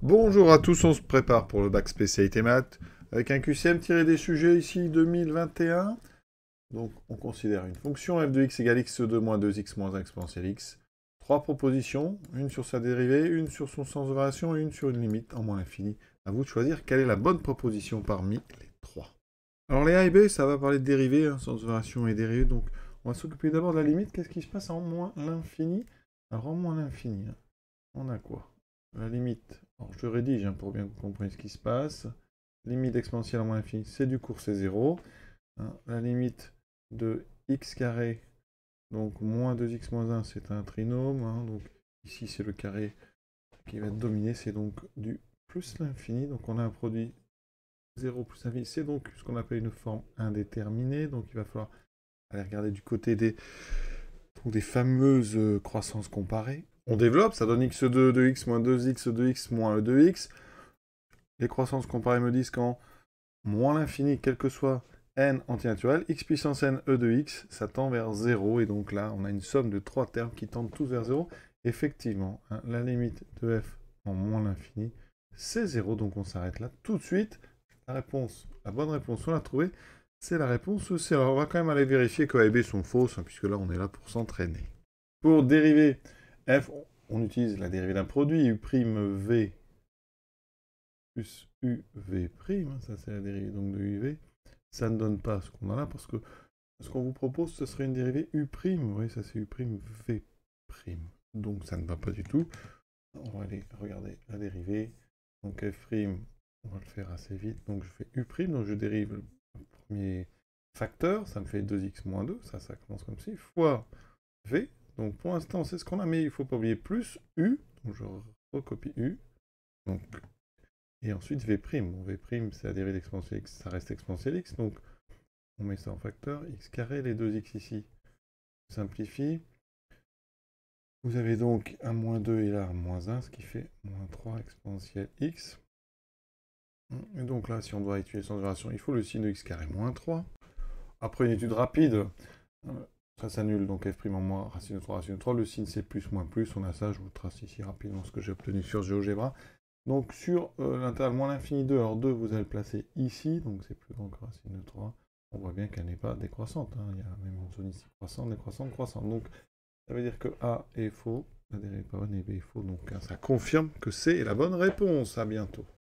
Bonjour à tous, on se prépare pour le bac spécialité maths avec un QCM tiré des sujets ici 2021. Donc on considère une fonction f de x égale x2 moins 2x moins 1 exponentielle x. Trois propositions, une sur sa dérivée, une sur son sens de variation et une sur une limite en moins l'infini. À vous de choisir quelle est la bonne proposition parmi les trois. Alors les A et B, ça va parler de dérivée, sens de variation et dérivée. Donc on va s'occuper d'abord de la limite. Qu'est-ce qui se passe en moins l'infini? Alors en moins l'infini, on a quoi? La limite, alors je rédige pour bien que vous compreniez ce qui se passe. Limite exponentielle en moins l'infini, c'est du cours, c'est 0. La limite de x carré, donc moins 2x moins 1, c'est un trinôme. Donc ici, c'est le carré qui va être dominé, c'est donc du plus l'infini. Donc on a un produit 0 plus l'infini, c'est donc ce qu'on appelle une forme indéterminée. Donc il va falloir aller regarder du côté des fameuses croissances comparées. On développe, ça donne x2 de x moins 2x de x moins e de x. Les croissances comparées me disent qu'en moins l'infini, quel que soit n entier naturel, x puissance n e de x, ça tend vers 0. Et donc là, on a une somme de trois termes qui tendent tous vers 0. Effectivement, la limite de f en moins l'infini, c'est 0. Donc on s'arrête là tout de suite. La bonne réponse, on l'a trouvée. C'est la réponse C. Alors on va quand même aller vérifier que A et B sont fausses, puisque là on est là pour s'entraîner. Pour dériver f, on utilise la dérivée d'un produit, u'v plus uv', ça c'est la dérivée donc de uv. Ça ne donne pas ce qu'on a là, parce que ce qu'on vous propose, ce serait une dérivée u', oui, ça c'est u'v'. Donc ça ne va pas du tout. On va aller regarder la dérivée. Donc f', on va le faire assez vite. Donc je fais u', donc je dérive le premier facteur, ça me fait 2x moins 2, ça commence comme ci, fois v. Donc pour l'instant, c'est ce qu'on a, mais il ne faut pas oublier plus u. Donc je recopie u. Donc, et ensuite v'. Bon, v', c'est la dérivée d'exponentielle x, ça reste exponentielle x. Donc on met ça en facteur, x carré, les 2x ici simplifient. Vous avez donc un moins 2 et là un moins 1, ce qui fait moins 3 exponentielle x. Et donc là, si on doit étudier sans variation, il faut le signe de x carré moins 3. Après une étude rapide, ça s'annule, donc f' en moins racine de 3, racine de 3. Le signe c'est plus, moins plus. On a ça, je vous trace ici rapidement ce que j'ai obtenu sur GeoGebra. Donc sur l'intervalle moins l'infini 2, alors 2, vous allez le placer ici, donc c'est plus grand que racine de 3. On voit bien qu'elle n'est pas décroissante. Il y a même une zone ici croissante, décroissante, croissante. Donc ça veut dire que A est faux, la dérivée est pas bonne et B est faux. Donc ça confirme que C est la bonne réponse. À bientôt.